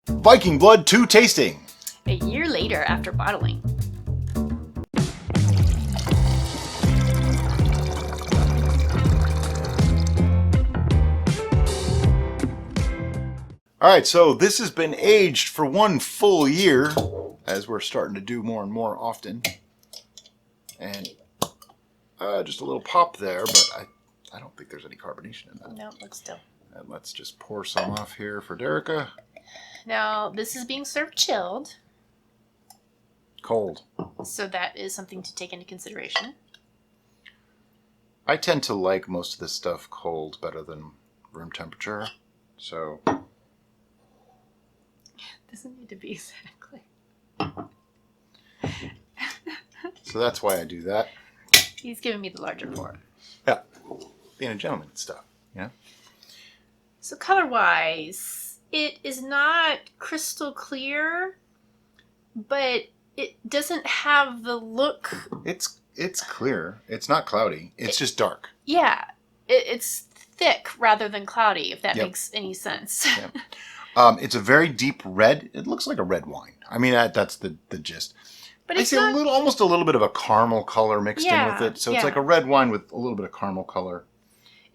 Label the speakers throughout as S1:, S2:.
S1: Viking Blood 2 tasting.
S2: A year later after bottling.
S1: All right, so this has been aged for 1 full year, as we're starting to do more and more often. And just a little pop there, but I don't think there's any carbonation in that.
S2: No, look still.
S1: And let's just pour some off here for Derica.
S2: Now, this is being served chilled.
S1: Cold.
S2: So that is something to take into consideration.
S1: I tend to like most of this stuff cold better than room temperature, so...
S2: Doesn't need to be exactly.
S1: So that's why I do that.
S2: He's giving me the larger pour.
S1: Yeah. Being a gentleman and stuff, yeah.
S2: So color-wise, it is not crystal clear, but it doesn't have the look.
S1: It's clear. It's not cloudy. It's just dark.
S2: Yeah. It's thick rather than cloudy, if that
S1: Yep.
S2: makes any sense.
S1: Yeah. It's a very deep red. It looks like a red wine. I mean, that's the gist.
S2: But
S1: I
S2: it's
S1: see
S2: not...
S1: almost a little bit of a caramel color mixed in with it. So it's
S2: yeah.
S1: like a red wine with a little bit of caramel color.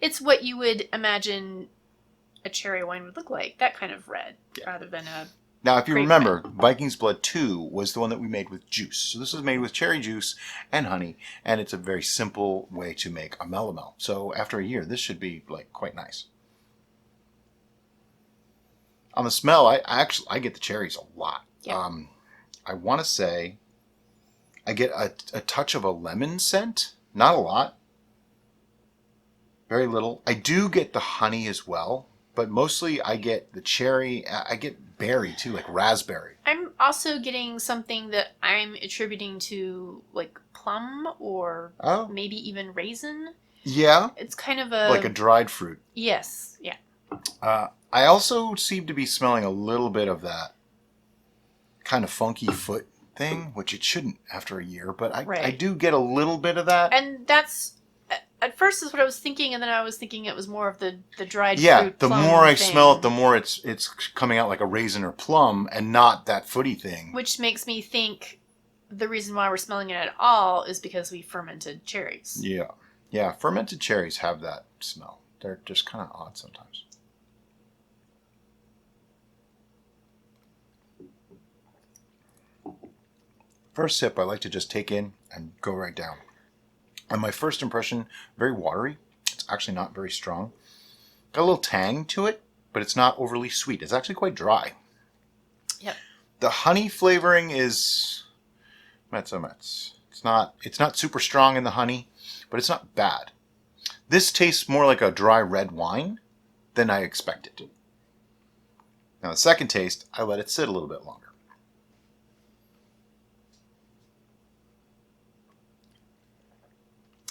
S2: It's what you would imagine a cherry wine would look like. That kind of red, rather than a...
S1: Now, if you
S2: grape
S1: remember,
S2: red.
S1: Viking's Blood 2 was the one that we made with juice. So this was made with cherry juice and honey. And it's a very simple way to make a melomel. So after a year, this should be like quite nice. On the smell, I get the cherries a lot.
S2: Yeah.
S1: I want to say I get a touch of a lemon scent. Not a lot. Very little. I do get the honey as well, but mostly I get the cherry. I get berry too, like raspberry.
S2: I'm also getting something that I'm attributing to like plum or maybe even raisin.
S1: Yeah.
S2: It's kind of a...
S1: like a dried fruit.
S2: Yes, yeah.
S1: I also seem to be smelling a little bit of that kind of funky foot thing, which it shouldn't after a year, but I do get a little bit of that.
S2: And that's, at first is what I was thinking, and then I was thinking it was more of the dried fruit.
S1: Yeah, the
S2: plum
S1: more I
S2: thing,
S1: smell it, the more it's coming out like a raisin or plum and not that footy thing.
S2: which makes me think the reason why we're smelling it at all is because we fermented cherries.
S1: Yeah. Yeah, fermented cherries have that smell. They're just kind of odd sometimes. First sip, I like to just take in and go right down. And my first impression, very watery. It's actually not very strong. Got a little tang to it, but it's not overly sweet. It's actually quite dry.
S2: Yep.
S1: The honey flavoring is Metz. It's not super strong in the honey, but it's not bad. This tastes more like a dry red wine than I expected. Now the second taste, I let it sit a little bit longer.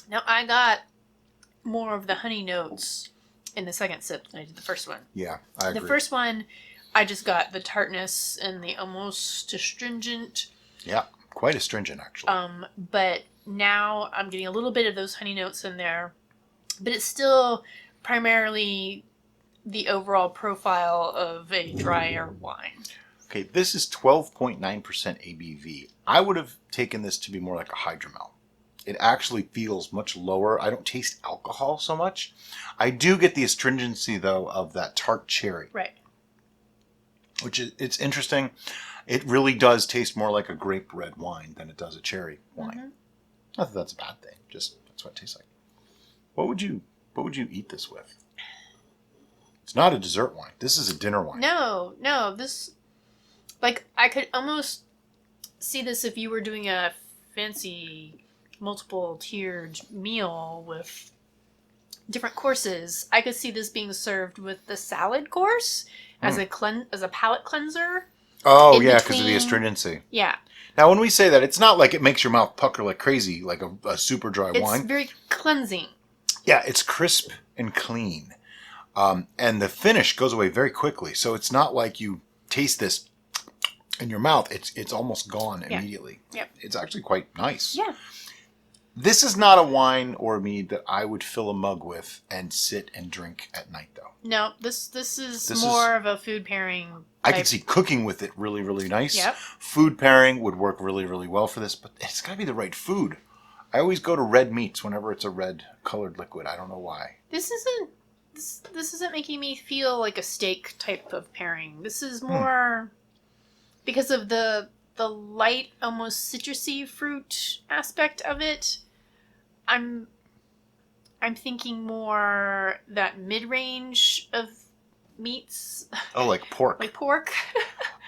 S2: Now, I got more of the honey notes in the second sip than I did the first one.
S1: Yeah, I agree.
S2: The first one, I just got the tartness and the almost astringent.
S1: Yeah, quite astringent actually.
S2: But now I'm getting a little bit of those honey notes in there. But it's still primarily the overall profile of a drier wine.
S1: Okay, this is 12.9% ABV. I would have taken this to be more like a hydromel. It actually feels much lower. I don't taste alcohol so much. I do get the astringency, though, of that tart cherry.
S2: Right.
S1: Which it's interesting. It really does taste more like a grape red wine than it does a cherry wine.
S2: Mm-hmm.
S1: Not that that's a bad thing. Just that's what it tastes like. What would you eat this with? It's not a dessert wine. This is a dinner wine.
S2: No. This, like, I could almost see this if you were doing a fancy multiple tiered meal with different courses. I could see this being served with the salad course as a palate cleanser.
S1: Oh,
S2: in
S1: yeah, because of the
S2: between.
S1: astringency.
S2: Yeah.
S1: Now, when we say that, it's not like it makes your mouth pucker like crazy, like a super dry wine.
S2: It's very cleansing.
S1: Yeah, it's crisp and clean. And the finish goes away very quickly. So it's not like you taste this in your mouth. It's almost gone immediately.
S2: Yep.
S1: It's actually quite nice.
S2: Yeah.
S1: This is not a wine or a mead that I would fill a mug with and sit and drink at night, though.
S2: No, this is more of a food pairing.
S1: I could see cooking with it really, really nice.
S2: Yep.
S1: Food pairing would work really, really well for this, but it's got to be the right food. I always go to red meats whenever it's a red colored liquid. I don't know why.
S2: This isn't making me feel like a steak type of pairing. This is more because of the light, almost citrusy fruit aspect of it. I'm thinking more that mid-range of meats.
S1: Oh, like pork.
S2: Like pork.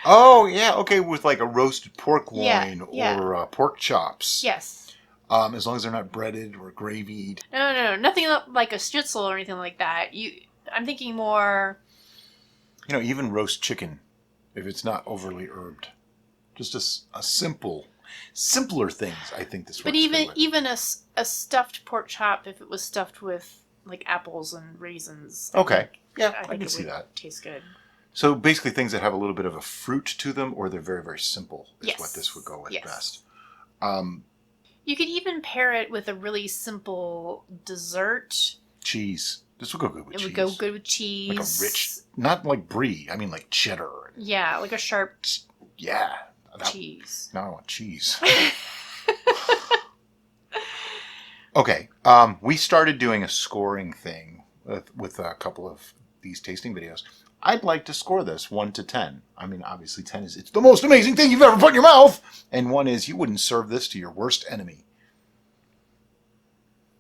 S1: Oh, yeah. Okay, with like a roasted pork loin
S2: yeah.
S1: or pork chops.
S2: Yes.
S1: As long as they're not breaded or gravied.
S2: No. Nothing like a schnitzel or anything like that. I'm thinking more...
S1: Even roast chicken, if it's not overly herbed. Just a simpler things, I think this works.
S2: But even a stuffed pork chop, if it was stuffed with like apples and raisins.
S1: Okay.
S2: I
S1: I
S2: think
S1: can see that.
S2: Tastes good.
S1: So basically things that have a little bit of a fruit to them, or they're very, very simple is
S2: Yes.
S1: what this would go with
S2: Yes.
S1: best.
S2: You could even pair it with a really simple dessert.
S1: Cheese. This would go good with cheese.
S2: It would go good with cheese.
S1: Like a rich, not like brie, I mean like cheddar.
S2: Yeah, like a sharp
S1: Yeah.
S2: cheese.
S1: Now I want cheese. Okay. We started doing a scoring thing with a couple of these tasting videos. I'd like to score this 1 to 10. I mean, obviously 10 is it's the most amazing thing you've ever put in your mouth. And 1 is you wouldn't serve this to your worst enemy.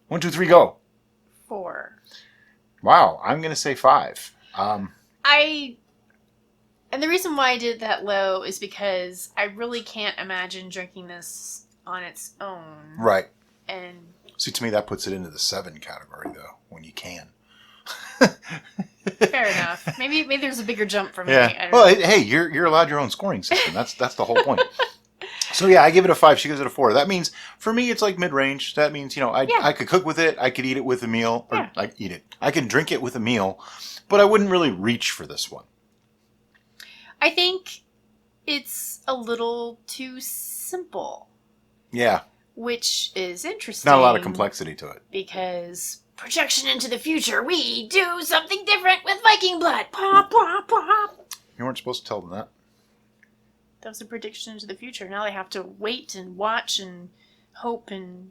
S1: 1, 2, 3, go.
S2: 4.
S1: Wow. I'm going to say 5.
S2: And the reason why I did that low is because I really can't imagine drinking this on its own.
S1: Right.
S2: And
S1: See, to me, that puts it into the 7 category, though, when you can.
S2: fair enough. Maybe there's a bigger jump for me.
S1: Yeah.
S2: I don't
S1: Well,
S2: know.
S1: hey, you're allowed your own scoring system. That's the whole point. So yeah, I give it a 5. She gives it a 4. That means for me, it's like mid-range. That means I could cook with it. I could eat it with a meal, or I eat it. I can drink it with a meal, but I wouldn't really reach for this one.
S2: I think it's a little too simple.
S1: Yeah.
S2: Which is interesting.
S1: Not a lot of complexity to it.
S2: Because projection into the future, we do something different with Viking Blood. Pop, pop, pop.
S1: You weren't supposed to tell them that.
S2: That was a prediction into the future. Now they have to wait and watch and hope and...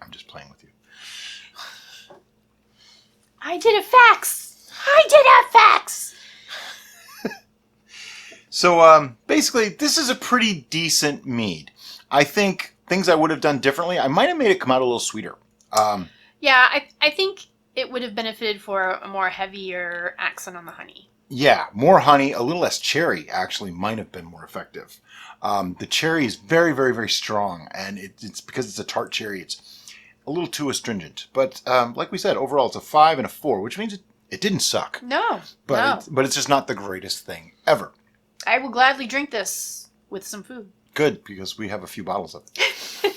S1: I'm just playing with you.
S2: I did a fax! I did a fax!
S1: So, basically, this is a pretty decent mead. I think things I would have done differently, I might have made it come out a little sweeter.
S2: Yeah, I think it would have benefited for a more heavier accent on the honey.
S1: Yeah, more honey, a little less cherry actually might have been more effective. The cherry is very, very, very strong, and it's because it's a tart cherry, it's a little too astringent. But like we said, overall it's a 5 and a 4, which means it didn't suck.
S2: No,
S1: but it's just not the greatest thing ever.
S2: I will gladly drink this with some food.
S1: Good, because we have a few bottles of it.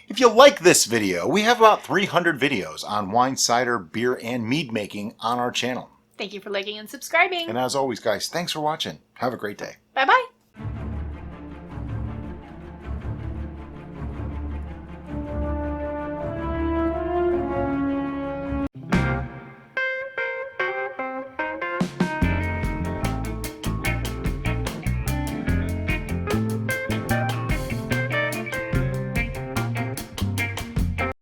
S1: If you like this video, we have about 300 videos on wine, cider, beer, and mead making on our channel.
S2: Thank you for liking and subscribing.
S1: And as always, guys, thanks for watching. Have a great day.
S2: Bye-bye.